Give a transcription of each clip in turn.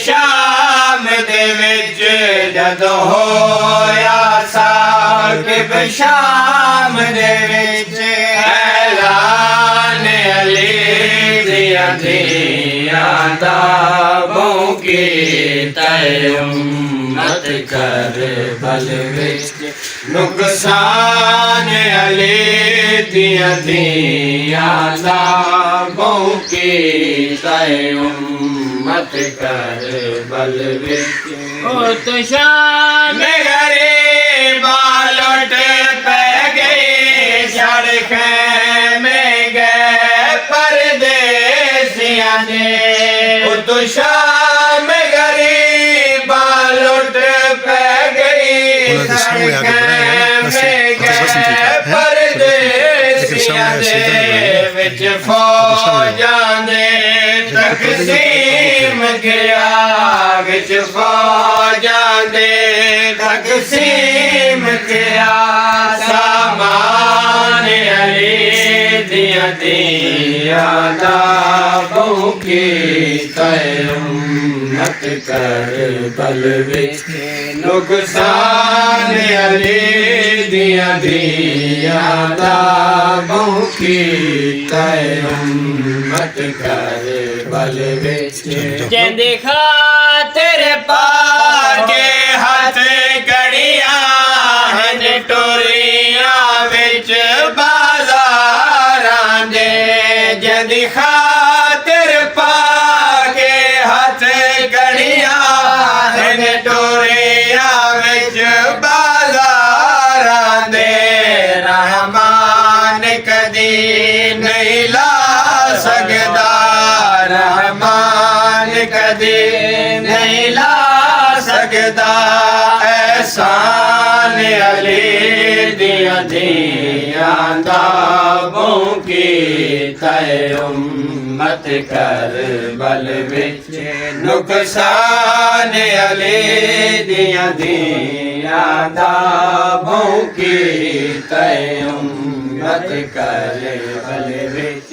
शाम दे विच जदों होया साकिब शाम दे विच ऐलान अली दियां दियां दा भौंकी तय उम्मत करबल विच नुकसान अली दियां दियां दा भौंकी तय उम्मत करबल विच ओ तो शाम गरीबा लौट पै गई सड़क में गए परदेसियां ने ओ तो शाम गरीबा लौट पै गई सड़क में गए परदेसियां ने विच फौजां दे तकसीम गया विच फौजां दे तकसीम गया सामान अली दियां दियां दा भौंकी तय उम्मत करबल विच नुकसान अली दियां दियां दा भौंकी तय उम्मत करबल विच जिंदी खातिर पाके हाथ गड़ियां हन टोरियां विच बाजारां दे जिंदी खातिर पाके हाथ गड़ियां हन टोरियां विच बाजारां दे रहमान कदी नहीं ला सकदा रहमान कदी नहीं ला सकदा एहसान अली दियां दियां दा भौंकी तय उम्मत करबल विच नुकसान अली दियां दियां दा भौंकी तय उम्मत करबल विच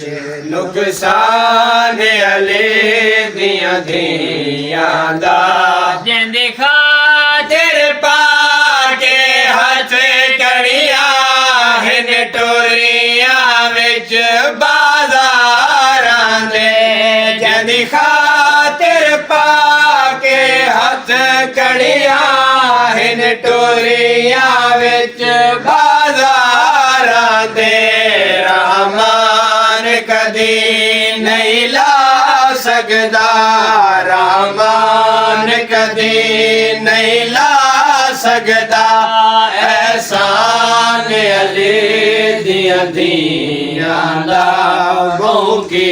नुकसान अली दियां दियां दा जिंदी खातिर पाके हाथ गड़ियां हन टोरियां विच बाजारां दे जिंदी खातिर पाके हाथ गड़ियां हन टोरियां विच बाजारां दे रहमान कदी नहीं ला सकदा रहमान कदी नहीं ला सकदा एहसान अली दियां दियां दा भौंकी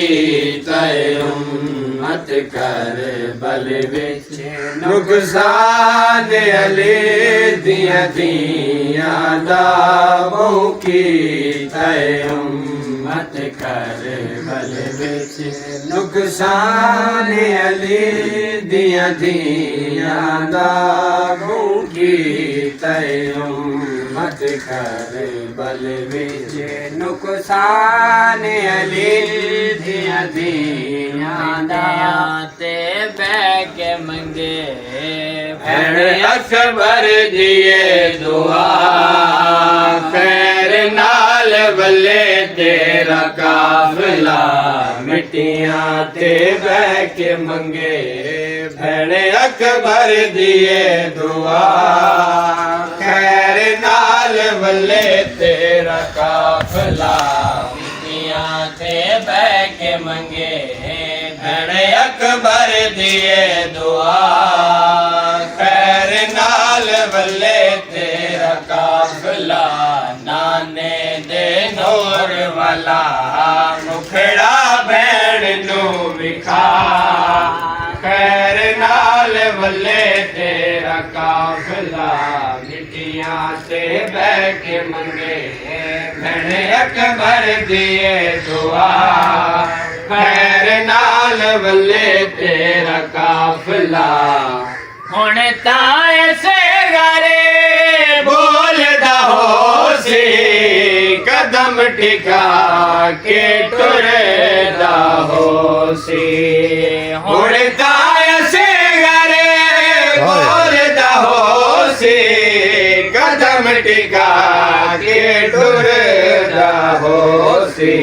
तय उम्मत करबल विच नुकसान अली दियां दियां दा भौंकी तय उम्मत करबल विच नुकसान अली दियां दियां दा भौंकी तय उम्मत करबल विच नुकसान अली दियां दियां दा ते बह के मंगे भैण अकबर दिए दुआ खैर नाल वल्ले तेरा काफिला मिट्टियां ते बह के मंगे भैण अकबर दिए दुआ खैर नाल वल्ले तेरा काफिला मिट्टियां ते बह के मंगे भैण अकबर दिए दुआ खैर नाल वल्ले तेरा काफिला नाने दे नूर वाला मुखड़ा भैण नू विखा खैर नाल वल्ले तेरा काफिला मिट्टियां ते बह के मंगे भैण अकबर दिए दुआ खैर नाल वल्ले तेरा काफिला हुण तां इसे घरे बोलदा हो सी कदम टिका के टुरदा हो सी हुण तां इसे टिका के टुरदा होसी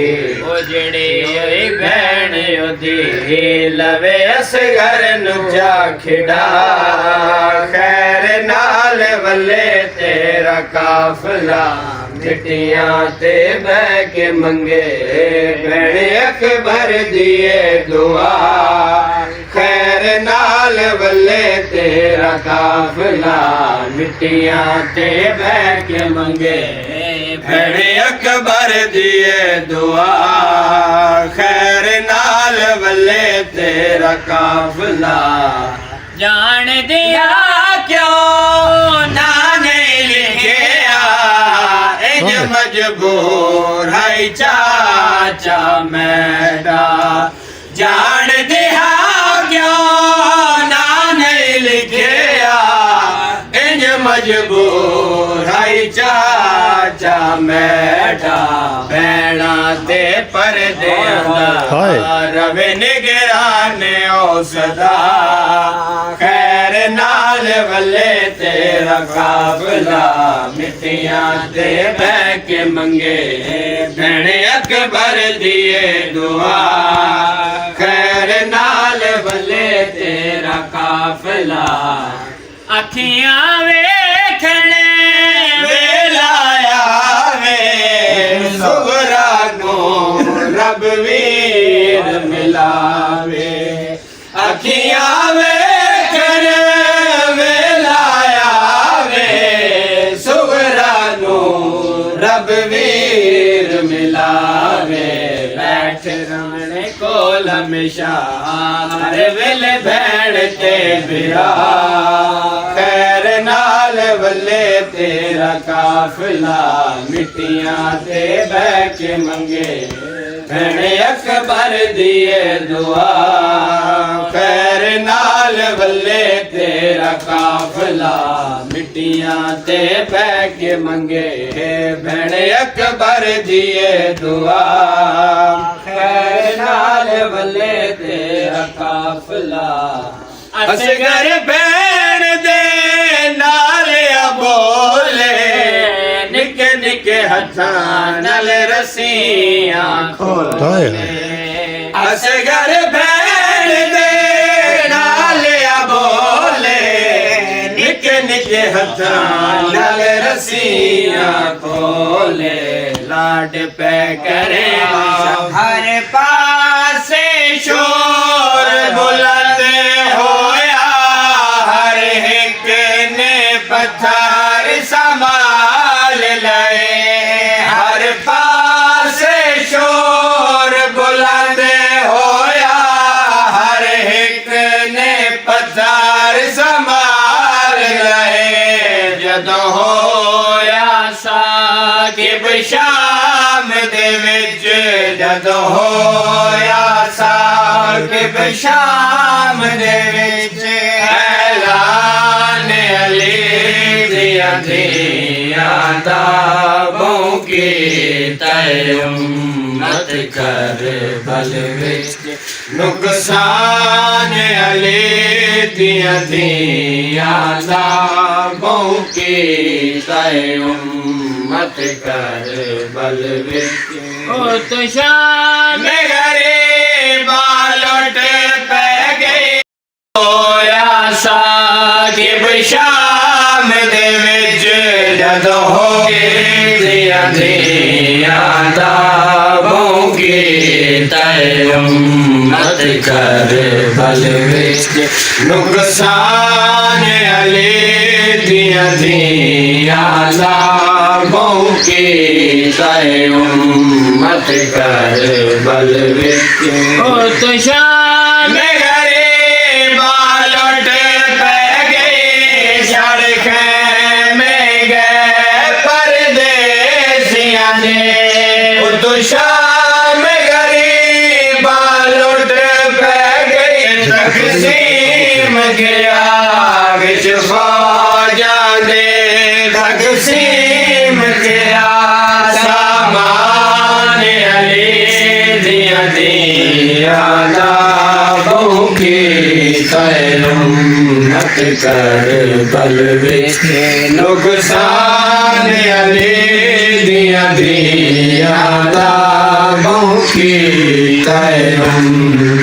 ओ जेड़े ओए भैन ओदी लवे असगर नुचा खिड़ा खैर नाल वल्ले तेरा काफला मिट्टियां ते बह के मंगे भैन अकबर दिए दुआ खैर नाल वल्ले तेरा काफला मिट्टियां ते बह के मंगे भैन अकबर दिए दुआ खैर नाल वल्ले तेरा काफला जान दिया क्यों ना नहीं लिखिया इंज मजबूर है चाचा मेरा जान दिया क्यों ना नहीं लिखिया इंज मजबूर है चाचा मेरा भैना ते परदे रवे निगरान ओ सदा खैर नाल वल्ले तेरा काफला मिट्टियां ते बह के मंगे भैन अकबर दिए दुआ खैर नाल वल्ले तेरा काफला अखियां वेखने वेलाया वे सुगरा को रब वीर मिलावे अखियां वेखन वेलाया वे सुगरा को रब वीर मिलावे बैठ रमण कोल हमेशा हर वेले भैन ते बिरा खैर नाल वल्ले तेरा काफला मिट्टियां ते बह के मंगे भैन अकबर दिए दुआ खैर नाल वल्ले तेरा काफला मिट्टियां ते बह के मंगे भैन अकबर दिए दुआ खैर नाल वल्ले तेरा काफला असगर भैन दे नाल बोले निके निके हथां नाल रस्सियां खोले असगर भैन दे नाल बोले निके निके हथां नाल रस्सियां खोले लाड पे करे हर पासे शोर बुलंद होया हर एक ने पत्थर संभाल लए हर पासे शोर बुलंद होया हर एक ने पत्थर संभाल लए जदों होया साकिब शाम दे विच जदों होया साकिब शाम दे विच ऐलान अली दिया दिया दाबों की तय उम्मत कर बल विच नुकसान अली दिया दिया दाबों की तय उम्मत कर बल विच ओ तो शाम में गरीब लौट पे गई होया साकिब शाम दे विच जदों होए दिया दिया दाबों की तय उम्मत कर बल विच नुकसान अली दिया दिया दाबों की तय उम्मत कर बल विच ओ तो शाम में गरीब लौट पे गई सड़क में गए परदेसियां ने तो शाम गरीब लौट पे गई तकसीम गया विच फौजा दे तकसीम गया सामान अली दिया दिया दाबों की तय उम्मत मत कर बल विच नुकसान अली दिया दिया दा भौंकी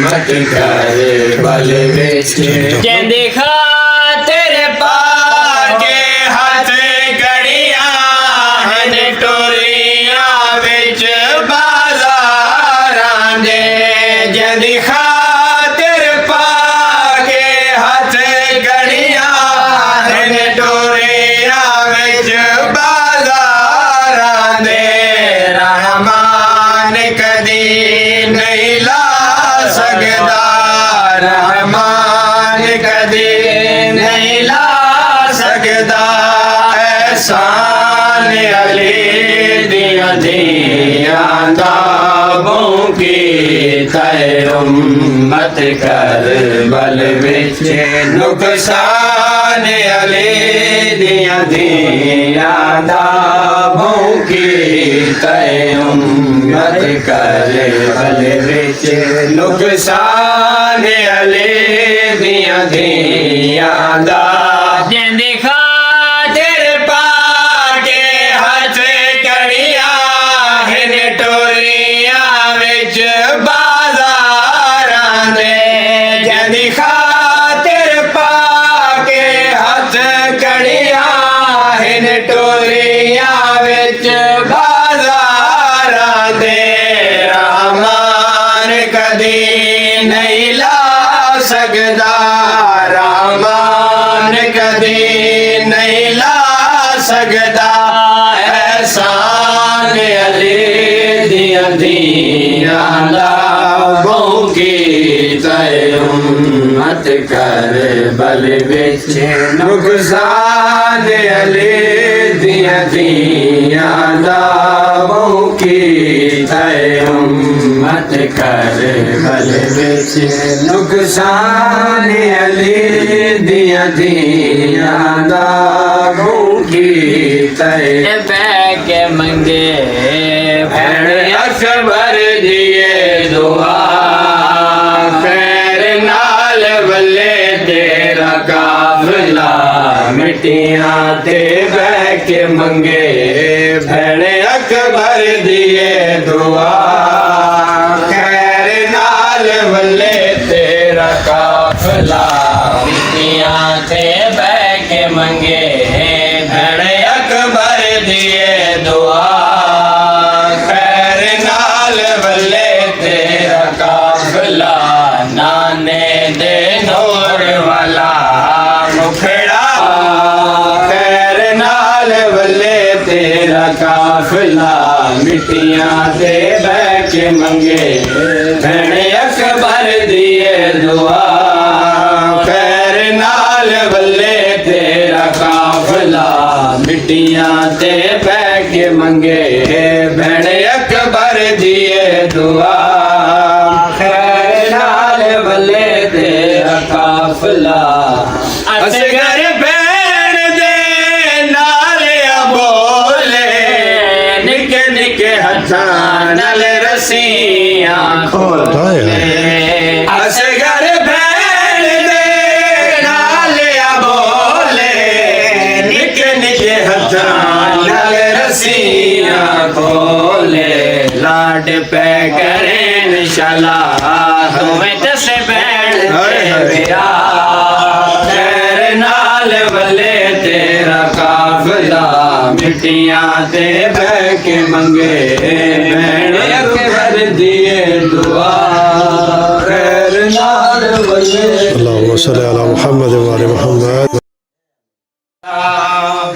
मत कर बल विच जंदे खातिर पाके हाथ गड़ियां हन टोरियां विच बाजारां दे जंदी खातिर पाके हाथ गड़ियां हन टोरियां विच बाजारां दे रहमान कदी नहीं ला सकदा रहमान कदी नहीं ला सकदा एहसान अली दिया दिया दा भौंकी मत कर बल विच नुकसान अली दिया दिया दा भौंकी मत कर बल विच नुकसान अली दिया दिया दा जंदे खातिर पाके हाथ गड़ियां हन टोरियां विच बाजारां दे जंदी खातिर पाके हाथ गड़ियां हन टोरियां विच बाजारां दे रहमान कदी नहीं ला सकदा रहमान कदी नहीं ला सकदा एहसान अली दिया दिया दा भौंकी मत कर बल विच नुकसान अली दिया दिया दा भौंकी मत कर बल विच नुकसान अली दिया दिया दा भौंकी के मंगे भैण अकबर दिए दुआ खैर नाल वल्ले तेरा काफिला मिट्टियां ते बह के मंगे भैण अकबर दिए दुआ खैर नाल वल्ले तेरा काफिला मिट्टियां ते बह के मंगे भैण अकबर दिए दुआ खैर नाल वल्ले तेरा काफिला नाने दे नूर वाला मुखड़ा खैर नाल वल्ले तेरा काफिला मिट्टियां दे बह के मंगे भैण अकबर दिए दुआ खैर नाल वल्ले तेरा काफिला मिट्टियां ते बह के मंगे भैण अकबर दिए दुआ खैर नाल वल्ले तेरा काफिला असगर भैण दे नाल बोले निके निके हथां नाल रस्सियां खोले असगर भैण दे नाल बोले निके निके हथां नाल रस्सियां खोले लाड पे करें शाला तुम्हें दस बैठ मेरा खैर नाल वल्ले तेरा काफिला मिट्टियां ते बह के मंगे भैण अकबर दिए दुआ खैर नाल वल्ले अल्लाहुम्मा सल्ली अला मुहम्मद व आले मुहम्मद।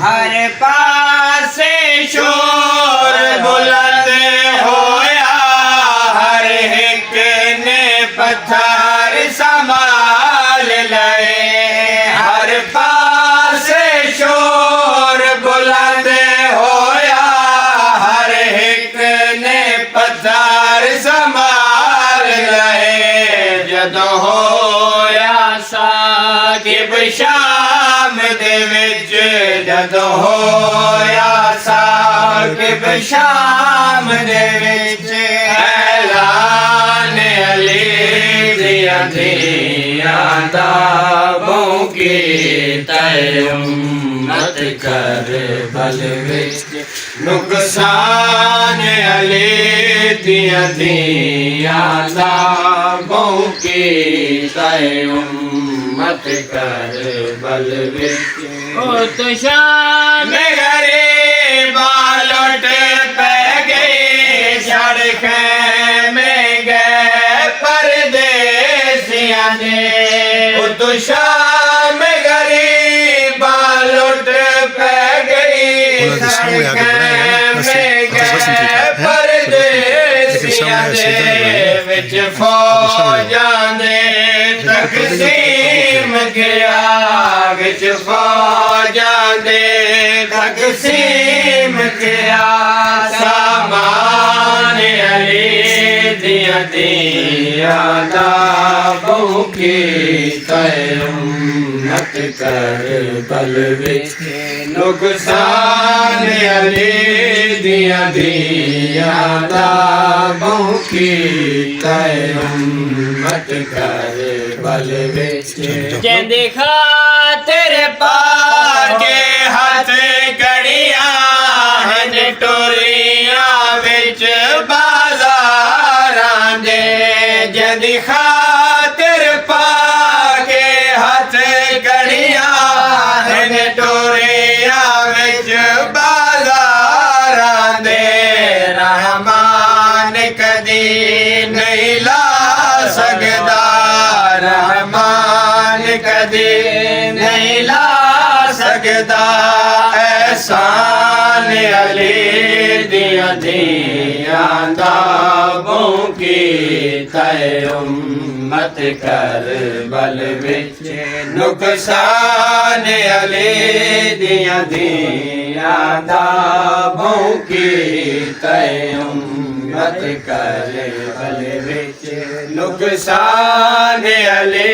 हर पासे शोर बुलंद होया हर एक ने पत्थर संभाल लए हर पासे शोर बुलंद होया हर एक ने पत्थर संभाल लए जदों होया साकिब शाम दे विच जदों होया साकिब शाम दे विच ऐलान अली दिया धियां दा भौंकी तय उम्मत कर बल विच नुकसान अली दियां धियां दा भौंकी तय उम्मत कर बल विच ओ तो शाम गरीबा लौट पै गई सड़क में गए परदेसियां ने ओ तो शाम गरीबा लौट पै गई सड़क में गए परदेसियां ने विच फौजां दे तकसीम गया विच फौजां दे तकसीम गया सामान अली दियां धियां दा भौंकी तय उम्मत कर बल विच नुकसान अली दियां धियां दा भौंकी तय उम्मत कर बल विच जिंदे खातिर पाके हाथ कड़ियां हन टोरियां विच बाजारां दे जदी खातिर पाके हाथ कड़ियां हन टोरियां विच बाजारां दे रहमान कदी नहीं ला सकदा रहमान कदी नहीं ला सकदा एहसान अली दियां धियां दा भौंकी तय उम्मत कर बल विच नुकसान अली दियां धियां दा भौंकी तय उम्मत कर बल विच नुकसान अली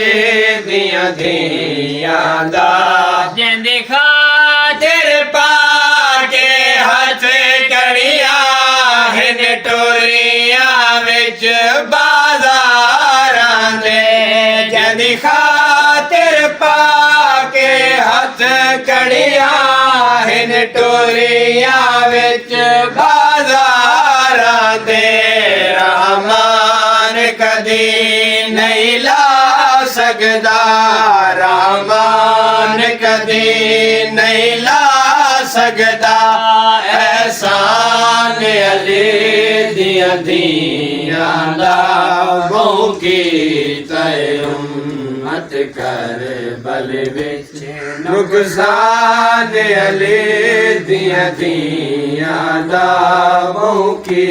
दियां धियां दा जिंदे खातिर पाके हाथ कड़ियां हन टोरियां विच बाजारां दे जदी खातिर पाके हाथ कड़ियां हन टोरियां विच बाजारां दे रहमान कदी नहीं ला सकदा रहमान कदी नहीं ला सकदा एहसान अली दियां धियां दा भौंकी तय उम्मत कर बल विच नुकसान अली दियां धियां दा भौंकी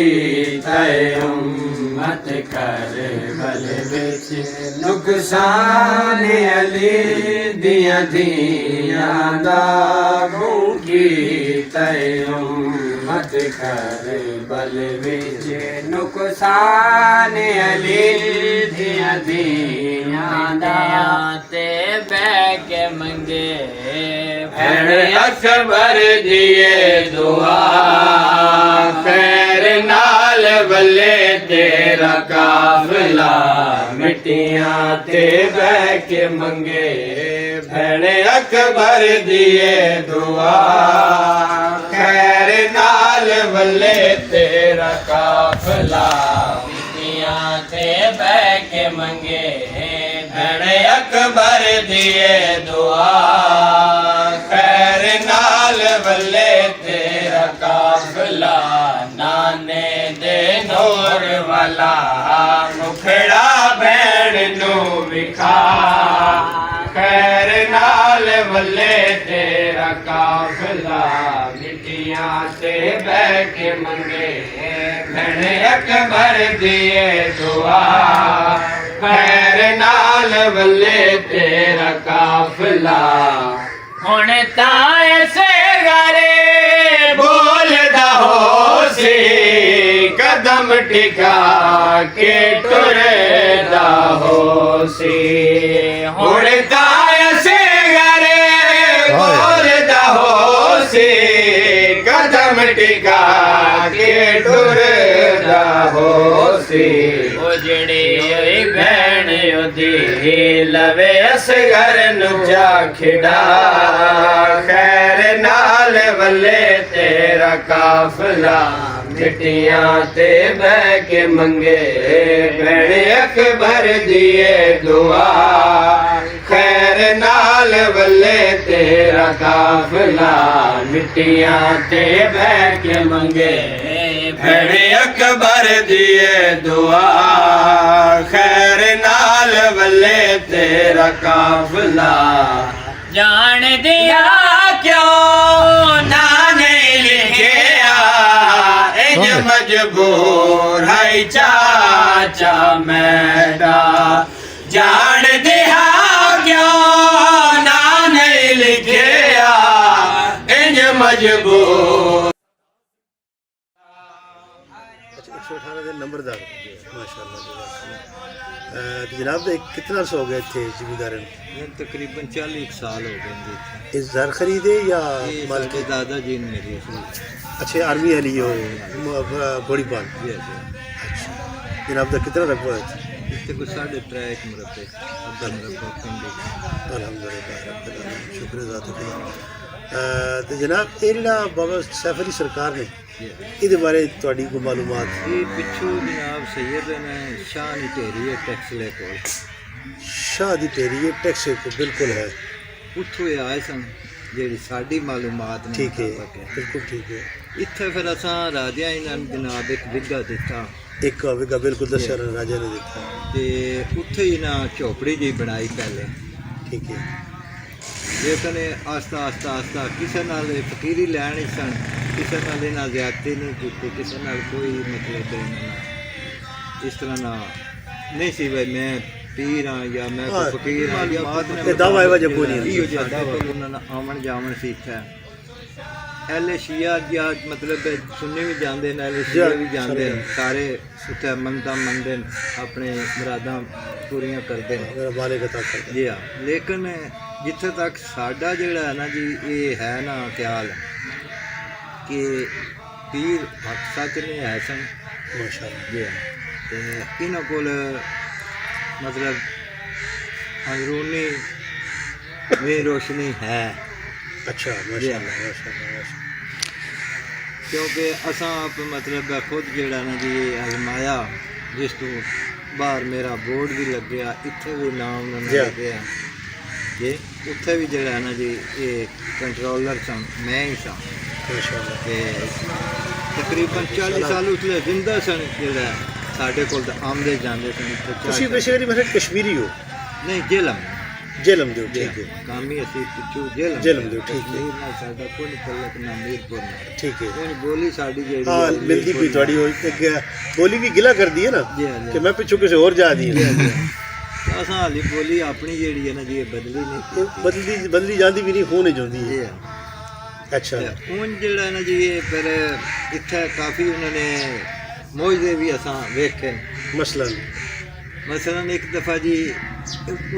तय उम्मत कर बल विच नुकसान अली दियां धियां दा भौंकी तय उम्मत कर बल विच नुकसान अली दियां धियां दा ते बह के मंगे भैण अकबर दिए दुआ खैर नाल वल्ले तेरा काफिला मिट्टियां ते बह के मंगे भैण अकबर दिए दुआ खैर नाल वल्ले तेरा काफिला मिट्टियां ते बह के मंगे भैण अकबर दिए दुआ खैर नाल वल्ले तेरा काफिला नाने दे नूर वाला मुखड़ा भैण नू विखा खैर नाल वल्ले तेरा काफिला मिट्टियां ते बह के मंगे भैण अकबर दिए दुआ खैर नाल वल्ले तेरा काफिला हुण तां ऐसे गारे बोलदा हो सी कदम टिका के टुरदा हो सी हुण तां ऐसे गारे बोलदा हो सी कदम टिका के टुरदा हो सी ओ जड़ी भैन ਉਹਦੀ ਲਵੇ ਅਸਗਰ ਨੂੰ ਜਾ ਖਿਡਾ ਖੈਰ ਨਾਲ ਵੱਲੇ ਤੇਰਾ ਕਾਫਲਾ ਮਿੱਟੀਆਂ ਤੇ ਬਹਿ ਕੇ ਮੰਗੇ ਭੈਣ ਅਕਬਰ ਦੀਏ ਦੁਆ ਖੈਰ ਨਾਲ ਵੱਲੇ ਤੇਰਾ ਕਾਫਲਾ ਮਿੱਟੀਆਂ ਤੇ ਬਹਿ ਕੇ ਮੰਗੇ ਭੈਣ ਅਕਬਰ ਦੀਏ ਦੁਆ ਖੈਰ ਨਾਲ ਵੱਲੇ ਤੇਰਾ ਕਾਫਲਾ ਜਾਣ ਦਿਆ ਕਿਉਂ ਨਾ ਨਹੀਂ ਲਿਖਿਆ ਇੰਜ ਮਜਬੂਰ ਹੈ ਚਾਚਾ ਮੈਡਾ ਜਾਣ ਦਿਆ ਕਿਉਂ ਨਾ ਨਹੀਂ ਲਿਖਿਆ ਇੰਜ ਮਜਬੂਰ। 118 ਦੇ ਨੰਬਰਦਾਰ ਮਾਸ਼ਾਅੱਲਾ तो जनाब कितना अर्सा हो गया थे जिम्मेदार तकरीबन 40 साल हो गए जी। इस घर खरीदे या ये माल साढ़े दादा जी ने मेरी सी। अच्छे आर्मी वाली हो बड़ी पाल जी जी। अच्छा जनाब का कितना रकबा है इतने को 3.5 मुरब्बे अब्दा मुरब्बा कंडी। अल्हम्दुलिल्लाह रब्बिल आलमीन शुक्र ज़ात खुदा तो जनाब ये जेड़ा बाबा सैफ अली सरकार ने ਇਹਦੇ ਬਾਰੇ ਤੁਹਾਡੀ ਕੋਈ ਮਾਲੂਮਾਤ ये पिछू जनाब सैयद ने शाह नी ढेरी है टैक्स ले कोल शाह दी ढेरी टैक्स को बिल्कुल है उत्थों ये आए सन जेड़ी साडी मालूमात ने ठीक है मुताबिक बिल्कुल ठीक है इत्थे फिर असां राजिया इन्हां जनाब एक बिगा दिता एक विगा बिल्कुल दस राजा ने देखा ते उत्थे ही ना झोपड़ी जी बनाई पहले ठीक है लेकिन आस्ता आस्ता आस्ता किसी नाल फकीरी लैन ही सन किसी नाल इन्हां ज़्यादती नहीं की किसी नाल कोई मतलब इस तरह ना नहीं सी भाई मैं पीर हाँ या मैं कोई फकीर हाँ या ये दावा है वजह कोई नहीं इहो दावा उन्होंने आवन जावन सीखा एले शिया या मतलब सुन्नी भी जाते हैं एले शिया भी जाते हैं सारे उत्थे मनता मनते अपने मुरादां पूरियां करते हैं मेरा मालिक अता करता जी हाँ लेकिन जिथे तक साडा जिहड़ा है ना जी ये है ना ख्याल कि पीर हक सच नहीं है सन माशाअल्लाह जी हाँ ते इन्हां कोल मतलब अंदरूनी में रोशनी है अच्छा माशाअल्लाह माशाअल्लाह क्योंकि असां आप मतलब खुद जिहड़ा ना जी आजमाया जिस तो बाहर मेरा बोर्ड भी लग गया इत्थे भी नाम उन्होंने लगे जी उत्थे भी जिहड़ा ना जी ये कंट्रोलर सन मैं ही सा माशाअल्लाह ते तकरीबन 40 साल उसले जिंदा सन जिहड़ा साडे कोल ते आमदे जांदे सन इत्थे ਤੁਸੀਂ बेसिकली मतलब कश्मीरी हो नहीं जेलम जेलम दे ठीक है कामी असी पिछू जेलम दे ठीक है कश्मीर नाल साडा कोई तल्लक ना मीरपुर नाल ठीक है कोई बोली साडी जेहड़ी हाँ मिलती कोई थोड़ी हो बोली भी गिला कर दी है ना जी हाँ, जी। कि मैं पिछू किसी और जा दी है असां हाली बोली अपनी जेहड़ी है ना जी बदली नहीं बदली जाती भी नहीं होने जाती जी है हाँ अच्छा हूँ जिहड़ा ना जी ये फिर इत्थे काफ़ी उन्होंने मौजदे भी असां वेखे मसलन एक दफ़ा जी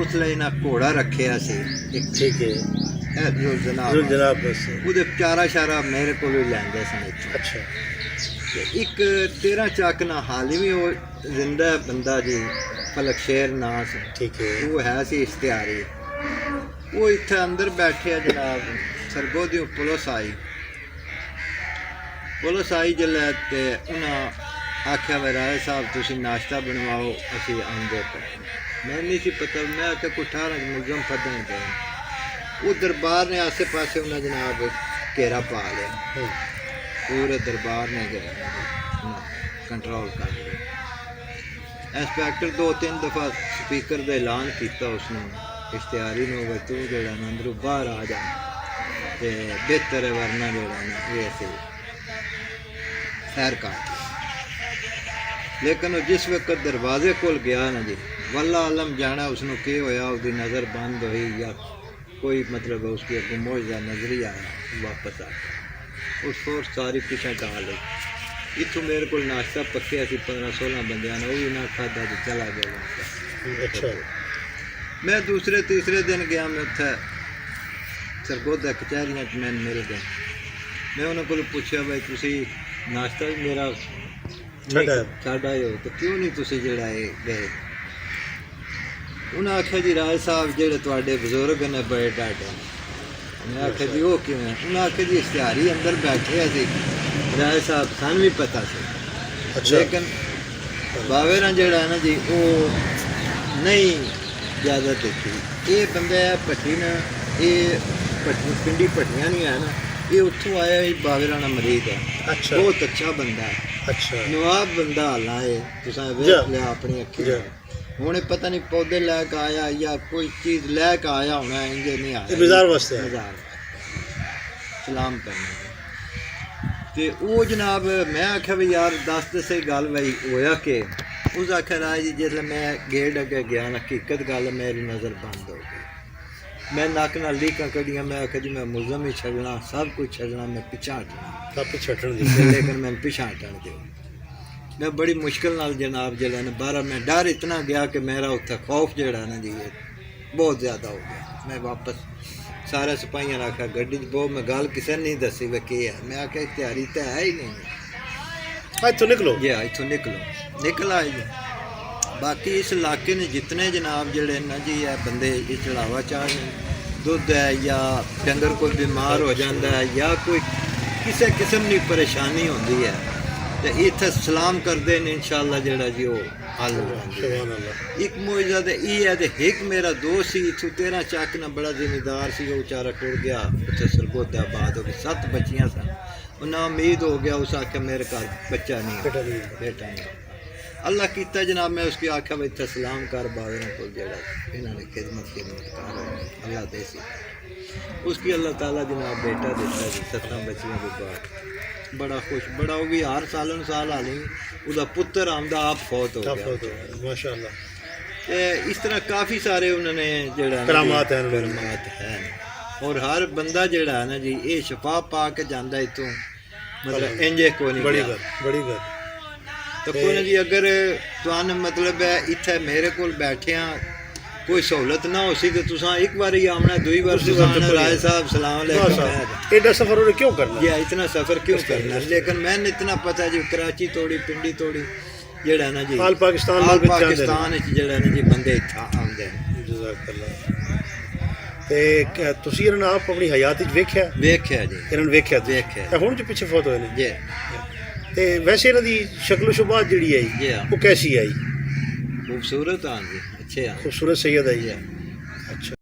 उसले इन्हां घोड़ा रखिया सी एक ठीक है जो जो जनाब बस ਉਹਦੇ ਚਾਰਾ ਸ਼ਾਰਾ ਮੇਰੇ ਕੋਲ ਹੀ ਲੈਂਦੇ ਸਨ ਇੱਥੋਂ अच्छा ਤੇ ਇੱਕ 13 ਚੱਕ ਨਾ ਹਾਲੀ ਵੀ ਉਹ ਜ਼ਿੰਦਾ ਹੈ ਬੰਦਾ ਜੀ ਫਲਕ ਸ਼ੇਰ ਨਾਂ ਸੀ ठीक है ਉਹ ਹੈ ਸੀ ਇਸ਼ਤਿਹਾਰੀ ਉਹ ਇੱਥੇ ਅੰਦਰ ਬੈਠਿਆ ਜਨਾਬ ਸਰਗੋਧੀ ਪੁਲਿਸ ਆਈ ਜਲੇ ਤੇ ਉਹਨਾਂ ਆਖਿਆ ਵੇ ਰਾਏ ਸਾਹਿਬ ਤੁਸੀਂ ਨਾਸ਼ਤਾ ਬਣਵਾਓ ਅਸੀਂ ਆਉਂਦੇ ਪਏ ਮੈਂ ਨਹੀਂ ਸੀ ਪਤਾ ਮੈਂ ਤੇ ਕੁਠਾਰਾ ਮੁਲਜ਼ਮ ਪਤਾ ਨਹੀਂ ਪਿਆ ਉਹ ਦਰਬਾਰ ਨੇ ਆਸੇ ਪਾਸੇ ਉਹਨਾਂ ਜਨਾਬ ਘੇਰਾ ਪਾ ਲਿਆ पूरे दरबार ने गए कंट्रोल कर लिया इंस्पैक्टर 2-3 दफ़ा स्पीकर का ऐलान किया उसने इश्तिहारी में तू जो अंदरों बाहर आ जा तो बेहतर है वरना जो ये ऐसे सैर काट लेकिन जिस वक्त दरवाजे कोल गया ना जी वल्ला आलम जाना उसने के होया उसकी नज़र बंद हुई या कोई मतलब उसकी अगों मौजदा नजर ही आया वापस आ गया उस फोर्स सारी पिछा टाल ली इतों मेरे को नाश्ता पक्या सी 15-16 बंदियां ने वो भी ना खादा तो चला गया वापस अच्छा मैं दूसरे तीसरे दिन गया मैं उत्थे सरगोधा कचहरियां च मैंने मिल गया मैं उन्होंने को पूछा भाई तुसी नाश्ता भी मेरा छड्ड आए हो तो क्यों नहीं तुसी जेड़ा है गए ਉਹਨਾਂ ਆਖਿਆ ਜੀ ਰਾਏ ਸਾਹਿਬ ਜਿਹੜੇ ਤੁਹਾਡੇ ਬਜ਼ੁਰਗ ਨੇ ਬੜੇ ਡਾਢੇ ਨੇ। ਮੈਂ ਆਖਿਆ ਜੀ ਉਹ ਕਿਵੇਂ? ਉਹਨਾਂ ਆਖਿਆ ਜੀ ਇਸ਼ਤਿਹਾਰੀ ਅੰਦਰ ਬੈਠੇ ਸੀ ਰਾਏ ਸਾਹਿਬ, ਸਾਨੂੰ ਵੀ ਪਤਾ ਸੀ ਅੱਛਾ। ਲੇਕਿਨ ਬਾਵੇ ਨਾਲ ਜਿਹੜਾ ਹੈ ਨਾ ਜੀ ਉਹ ਨਹੀਂ ਜ਼ਿਆਦਾ ਦੇਖੀ। ਇਹ ਬੰਦਾ ਹੈ ਭੱਟੀ ਨਾ, ਇਹ ਭੱਟੀ ਪਿੰਡੀ ਭੱਟੀਆਂ ਨਹੀਂ ਹੈ ਨਾ, ਇਹ ਉੱਥੋਂ ਆਇਆ ਹੀ ਬਾਵੇ ਰਾਣਾ ਮਰੀਦ ਹੈ। ਅੱਛਾ ਬਹੁਤ ਅੱਛਾ ਬੰਦਾ ਹੈ, ਅੱਛਾ ਨਵਾਬ ਬੰਦਾ ਹਾਲਾਂ ਹੈ, ਤੁਸੀਂ ਜਾ। ਵੇਖ ਲਿਆ ਆਪਣੀ ਅੱਖੀਂ। ਜਾ। ਹੁਣ ਇਹ ਪਤਾ ਨਹੀਂ ਪੌਦੇ ਲੈ ਕੇ ਆਇਆ ਜਾਂ ਕੋਈ ਚੀਜ਼ ਲੈ ਕੇ ਆਇਆ ਹੋਣਾ, ਇੰਜੇ ਨਹੀਂ ਆਇਆ। ਇਹ ਬਾਜ਼ਾਰ ਵਾਸਤੇ ਹੈ। ਬਾਜ਼ਾਰ ਸਲਾਮ ਕਰਨਾ ਤੇ ਉਹ ਜਨਾਬ ਮੈਂ ਆਖਿਆ ਵੀ ਯਾਰ ਦੱਸ ਤੇ ਸਹੀ ਗੱਲ ਬਈ ਹੋਇਆ ਕਿ ਉਸ ਆਖਿਆ ਰਾਜ ਜੀ ਜਿਸ ਮੈਂ ਗੇੜ ਅੱਗੇ ਗਿਆ ਨਾ ਹਕੀਕਤ ਗੱਲ ਮੇਰੀ ਨਜ਼ਰ ਬੰਦ ਹੋ ਗਈ। ਮੈਂ ਨੱਕ ਨਾਲ ਲੀਕਾਂ ਕੱਢੀਆਂ। ਮੈਂ ਆਖਿਆ ਜੀ ਮੈਂ ਮੁਲਜ਼ਮ ਹੀ ਛੱਡਣਾ, ਸਭ ਕੁਝ ਛੱਡਣਾ, ਮੈਂ ਪਿੱਛਾ ਹਟਣਾ, ਸਭ ਛੱਡਣ ਦੀ ਲੇਕਿਨ ਮੈਨੂੰ ਪਿੱਛਾ ਹਟਣ ਦਿਓ। ਮੈਂ ਬੜੀ ਮੁਸ਼ਕਿਲ ਨਾਲ ਜਨਾਬ ਜਿਹੜਾ ਨਾ ਬਾਹਰ ਮੈਂ ਡਰ ਇਤਨਾ ਗਿਆ ਕਿ ਮੇਰਾ ਉੱਥੇ ਖੌਫ ਜਿਹੜਾ ਨਾ ਜੀ ਬਹੁਤ ਜ਼ਿਆਦਾ ਹੋ ਗਿਆ। ਮੈਂ ਵਾਪਸ ਸਾਰੇ ਸਿਪਾਹੀਆਂ ਨੂੰ ਆਖਿਆ ਗੱਡੀ 'ਚ ਬਹੁਤ, ਮੈਂ ਗੱਲ ਕਿਸੇ ਨੇ ਨਹੀਂ ਦੱਸੀ ਵੀ ਕੀ ਹੈ। ਮੈਂ ਆਖਿਆ ਤਿਆਰੀ ਤਾਂ ਹੈ ਹੀ ਨਹੀਂ। ਇੱਥੋਂ ਨਿਕਲੋ ਜੀ ਇੱਥੋਂ ਨਿਕਲ ਆਏ ਜੀ। ਬਾਕੀ ਇਸ ਇਲਾਕੇ ਨੇ ਜਿਤਨੇ ਜਨਾਬ ਜਿਹੜੇ ਨਾ ਜੀ ਇਹ ਬੰਦੇ ਇਹ ਚੜਾਵਾ ਚਾਹ ਦੁੱਧ ਹੈ ਜਾਂ ਡੰਗਰ ਕੋਈ ਬਿਮਾਰ ਹੋ ਜਾਂਦਾ ਹੈ ਜਾਂ ਕੋਈ ਕਿਸੇ ਕਿਸਮ ਦੀ ਪਰੇਸ਼ਾਨੀ ਹੁੰਦੀ ਹੈ ਤੇ ਇੱਥੇ ਸਲਾਮ ਕਰਦੇ ਨੇ ਇਨਸ਼ਾਅੱਲਾ ਜਿਹੜਾ ਜੀ ਉਹ ਹੱਲ ਹੋ ਜਾਂਦਾ। ਸੁਭਾਨ ਅੱਲਾਹ। ਇੱਕ ਮੌਜੂਦਾ ਤੇ ਇਹ ਹੈ ਤੇ ਇੱਕ ਮੇਰਾ ਦੋਸਤ ਸੀ ਇੱਥੋਂ 13 ਚੱਕ ਨਾਲ ਬੜਾ ਜ਼ਿਮੀਦਾਰ ਸੀ, ਉਹ ਵਿਚਾਰਾ ਟੁਰ ਗਿਆ ਉੱਥੇ ਸਰਗੋਦਾ ਆਬਾਦ ਹੋ ਗਈ। 7 ਬੱਚੀਆਂ ਸਨ, ਉਹ ਨਾ ਉਮੀਦ ਹੋ ਗਿਆ। ਉਸ ਆਖਿਆ ਮੇਰੇ ਘਰ ਬੱਚਾ ਨਹੀਂ, ਬੇਟਾ नहीं। अल्लाह कीता जनाब, मैं उसकी आख्या भाई इतना सलाम कर बावरों को जड़ा इन्होंने खिदमत कर अल्लाह दे सी। उसकी अल्लाह ताला जनाब बेटा देता जी 17 बच्चियों के बाद। बड़ा खुश, बड़ा वो भी हर सालों साल हाली उसका पुत्र आमदा आप फौत हो गया माशाअल्लाह। इस तरह काफ़ी सारे उन्होंने जड़ा करामात है और हर बंदा जड़ा है ना जी ये शफा पा के जाता इतों, मतलब इंजे को नहीं बड़ी गल तो कोई जी अगर तुहानू मतलब है इत्थे मेरे को बैठे कोई सहूलत ना हो सी तो तुसा एक बार ही आना, दुई बार राय साहब सलाम अलैकुम एडा सफर उन्हें क्यों करना या इतना सफ़र क्यों करना। लेकिन मैंने इतना पता जी कराची तोड़ी पिंडी तोड़ी जेड़ा ना जी हाल पाकिस्तान जेड़ा ना जी बंदे इत्थे आंदे ने। जज़ाकल्लाह। ते तुसी इन्हां आप अपनी हयात विच वेख्या जी इन्हां वेख्या ते हुण जो पिछे फौत होए ने जी। ते वैसे इन्हां दी शक्ल शुबात जिहड़ी आई जी वो कैसी आई? खूबसूरत हाँ जी, अच्छे हाँ, खूबसूरत सैयद आई है।